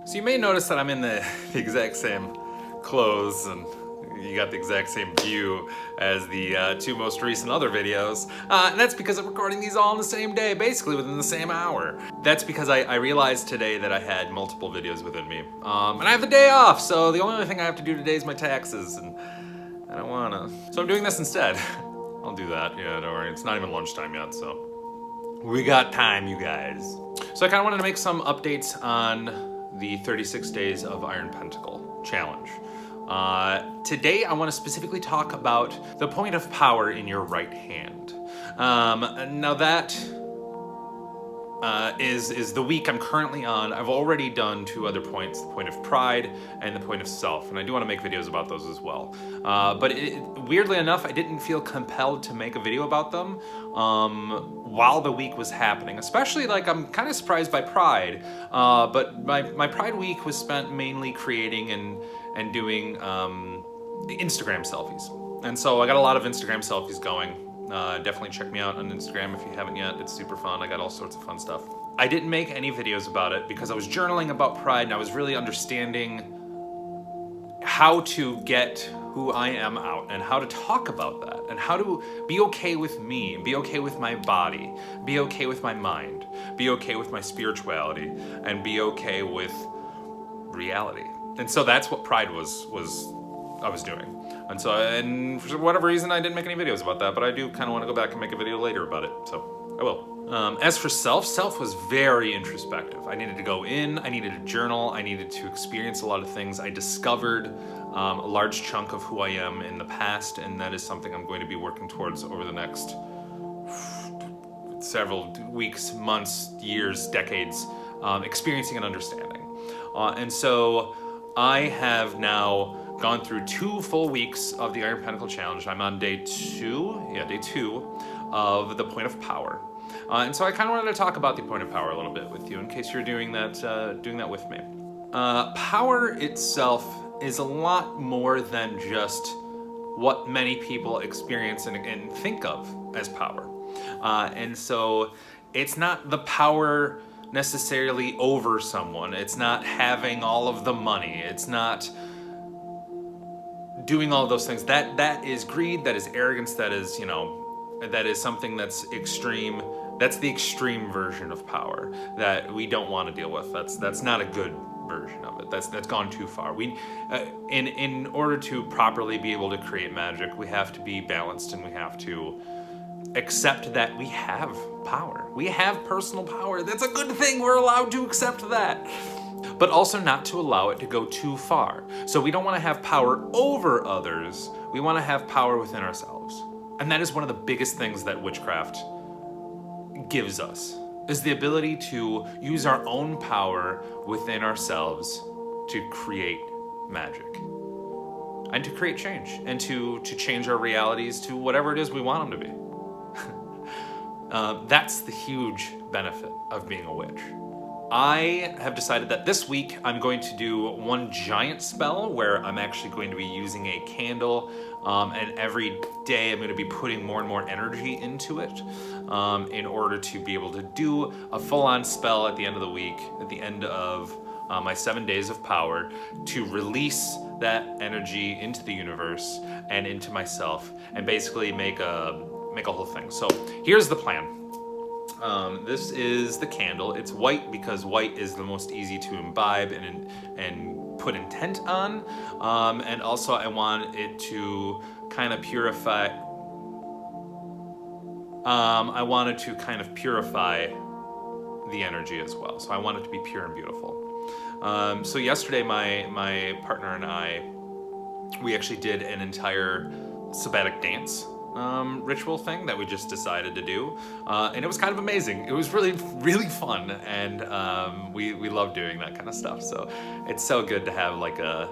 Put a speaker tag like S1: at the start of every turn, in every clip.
S1: So you may notice that I'm in the exact same clothes, and you got the exact same view as the two most recent other videos. And that's because I'm recording these all on the same day, basically within the same hour. That's because I realized today that I had multiple videos within me. And I have the day off, so the only other thing I have to do today is my taxes, and I don't wanna. So I'm doing this instead. I'll do that, yeah, don't worry. It's not even lunchtime yet, so. We got time, you guys. So I kinda wanted to make some updates on the 36 Days of Iron Pentacle challenge. Today I want to specifically talk about the point of power in your right hand. Now that is the week I'm currently on. I've already done two other points, the point of pride and the point of self, and I do want to make videos about those as well. But weirdly enough, I didn't feel compelled to make a video about them while the week was happening. Especially, like, I'm kind of surprised by pride, but my pride week was spent mainly creating and doing Instagram selfies. And so I got a lot of Instagram selfies going. Definitely check me out on Instagram if you haven't yet. It's super fun. I got all sorts of fun stuff. I didn't make any videos about it because I was journaling about pride and I was really understanding how to get who I am out and how to talk about that and how to be okay with me, be okay with my body, be okay with my mind, be okay with my spirituality, and be okay with reality. And so that's what pride was I was doing. And for whatever reason, I didn't make any videos about that, but I do kind of want to go back and make a video later about it, so I will. As for self was very introspective. I needed to go in, I needed to journal, I needed to experience a lot of things. I discovered a large chunk of who I am in the past, and that is something I'm going to be working towards over the next several weeks, months, years, decades, experiencing and understanding. And so I have now gone through 2 full weeks of the Iron Pentacle Challenge. I'm on day 2 of the point of power. And so I kind of wanted to talk about the point of power a little bit with you in case you're doing that with me. Power itself is a lot more than just what many people experience and think of as power. And so it's not the power necessarily over someone. It's not having all of the money. It's not doing all of those things. That is greed, that is arrogance, that is, that is something that's extreme. That's the extreme version of power that we don't want to deal with. That's not a good version of it. That's gone too far. We in order to properly be able to create magic, we have to be balanced and we have to accept that we have power. We have personal power. That's a good thing. We're allowed to accept that. But also not to allow it to go too far. So we don't want to have power over others. We want to have power within ourselves. And that is one of the biggest things that witchcraft gives us, is the ability to use our own power within ourselves to create magic and to create change and to change our realities to whatever it is we want them to be. That's the huge benefit of being a witch. I have decided that this week I'm going to do one giant spell where I'm actually going to be using a candle, and every day I'm going to be putting more and more energy into it in order to be able to do a full-on spell at the end of the week, at the end of my 7 days of power, to release that energy into the universe and into myself and basically make a whole thing. So here's the plan. This is the candle. It's white because white is the most easy to imbibe and put intent on. And also I want it to kind of purify. I wanted to kind of purify the energy as well. So I want it to be pure and beautiful. So yesterday my partner and I, we actually did an entire sabbatic dance ritual thing that we just decided to do, and it was kind of amazing. It was really, really fun, and we love doing that kind of stuff. So it's so good to have like a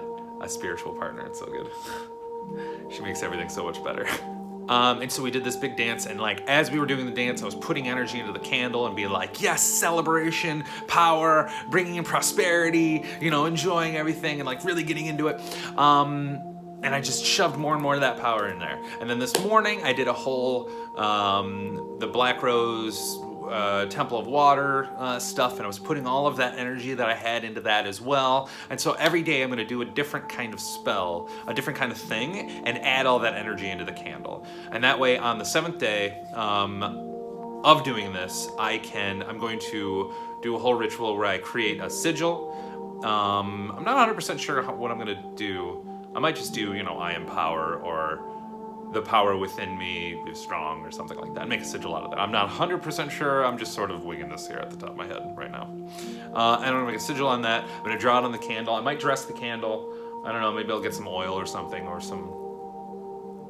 S1: spiritual partner. It's so good. She makes everything so much better. And so we did this big dance, and like as we were doing the dance, I was putting energy into the candle and being like, yes, celebration, power, bringing in prosperity, enjoying everything and like really getting into it. And I just shoved more and more of that power in there. And then this morning I did a whole, the black rose Temple of Water stuff, and I was putting all of that energy that I had into that as well. And so every day I'm going to do a different kind of spell, a different kind of thing, and add all that energy into the candle. And that way on the 7th day of doing this, I'm going to do a whole ritual where I create a sigil. I'm not 100% sure what I'm going to do. I might just do, I am power, or the power within me is strong, or something like that. Make a sigil out of that. I'm not 100% sure. I'm just sort of winging this here at the top of my head right now. And I'm gonna make a sigil on that. I'm gonna draw it on the candle. I might dress the candle. I don't know, maybe I'll get some oil or something, or some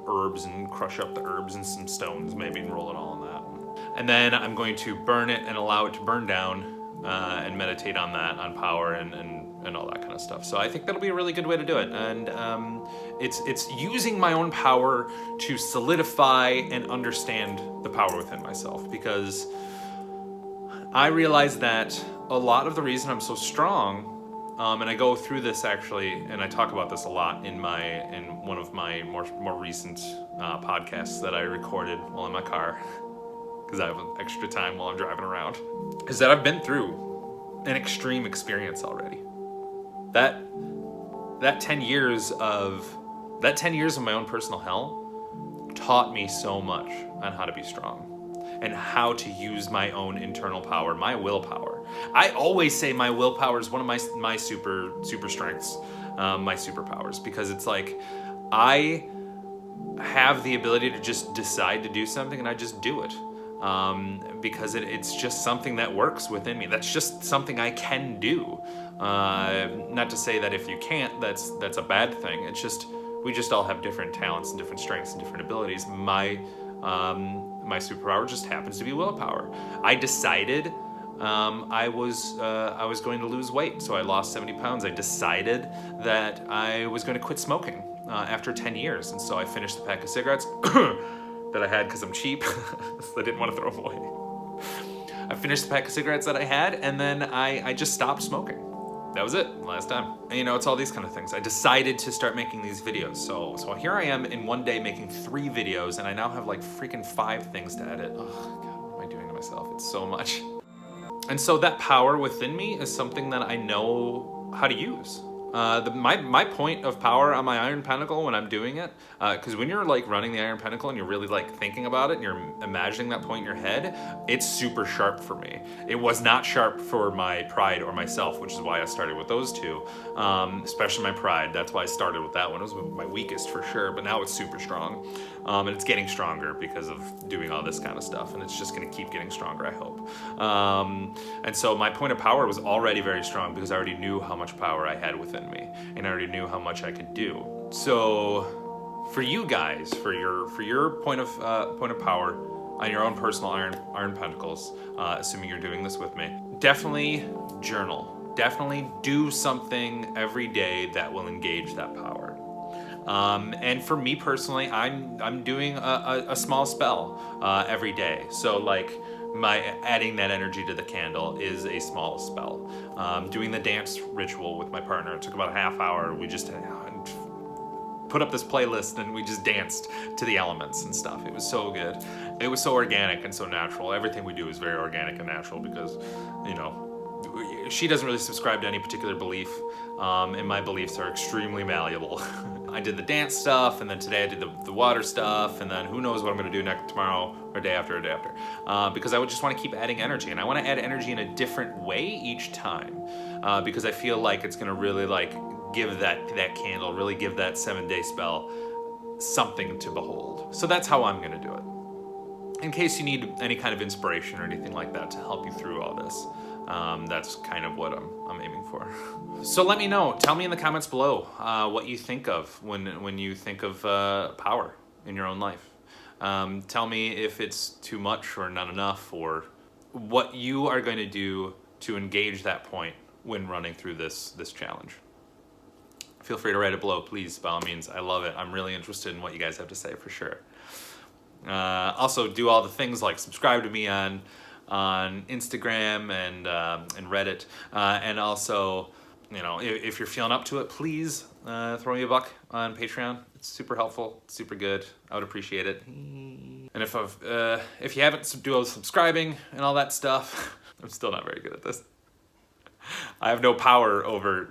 S1: herbs, and crush up the herbs and some stones maybe, and roll it all in that. And then I'm going to burn it and allow it to burn down, and meditate on that, on power and all that kind of stuff. So I think that'll be a really good way to do it. And it's using my own power to solidify and understand the power within myself, because I realize that a lot of the reason I'm so strong, and I go through this actually, and I talk about this a lot in one of my more recent podcasts that I recorded while in my car, because I have extra time while I'm driving around, is that I've been through an extreme experience already. That 10 years of my own personal hell taught me so much on how to be strong and how to use my own internal power, my willpower. I always say my willpower is one of my super strengths, my superpowers, because it's like I have the ability to just decide to do something and I just do it. Because it's just something that works within me. That's just something I can do. Not to say that if you can't, that's a bad thing. It's just, we just all have different talents and different strengths and different abilities. My superpower just happens to be willpower. I decided I was going to lose weight, so I lost 70 pounds. I decided that I was going to quit smoking after 10 years, and so I finished the pack of cigarettes that I had because I'm cheap, so I didn't want to throw them away. I finished the pack of cigarettes that I had, and then I just stopped smoking. That was it, last time. And, it's all these kind of things. I decided to start making these videos. So here I am in one day making 3 videos, and I now have like freaking 5 things to edit. Oh God, what am I doing to myself? It's so much. And so that power within me is something that I know how to use. My point of power on my Iron Pentacle when I'm doing it, because when you're like running the Iron Pentacle and you're really like thinking about it and you're imagining that point in your head, it's super sharp for me. It was not sharp for my pride or myself, which is why I started with those two, especially my pride. That's why I started with that one. It was my weakest for sure, but now it's super strong, and it's getting stronger because of doing all this kind of stuff, and it's just going to keep getting stronger, I hope. And so my point of power was already very strong because I already knew how much power I had within me, and I already knew how much I could do. So for you guys, for your point of power on your own personal iron pentacles, assuming you're doing this with me, definitely journal. Definitely do something every day that will engage that power. And for me personally, I'm doing a small spell every day. So like my adding that energy to the candle is a small spell. Doing the dance ritual with my partner, it took about a half hour. We just put up this playlist and we just danced to the elements and stuff. It was so good. It was so organic and so natural. Everything we do is very organic and natural because, she doesn't really subscribe to any particular belief, and my beliefs are extremely malleable. I did the dance stuff, and then today I did the water stuff, and then who knows what I'm going to do tomorrow or day after, because I would just want to keep adding energy, and I want to add energy in a different way each time, because I feel like it's going to really like give that candle, really give that 7-day spell something to behold. So that's how I'm going to do it. In case you need any kind of inspiration or anything like that to help you through all this. That's kind of what I'm aiming for. So let me know. Tell me in the comments below what you think of when you think of power in your own life. Tell me if it's too much or not enough, or what you are going to do to engage that point when running through this challenge. Feel free to write it below, please, by all means. I love it. I'm really interested in what you guys have to say for sure. Also, do all the things like subscribe to me on Instagram and Reddit, and also, if you're feeling up to it, please throw me a buck on Patreon. It's super helpful, super good. I would appreciate it. And if you haven't duo subscribing and all that stuff, I'm still not very good at this. I have no power over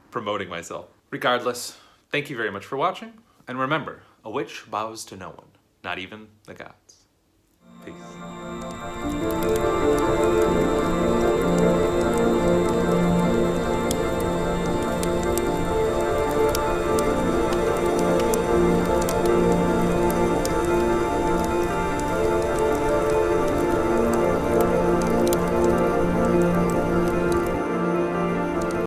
S1: promoting myself. Regardless, thank you very much for watching, and remember, a witch bows to no one, not even the gods.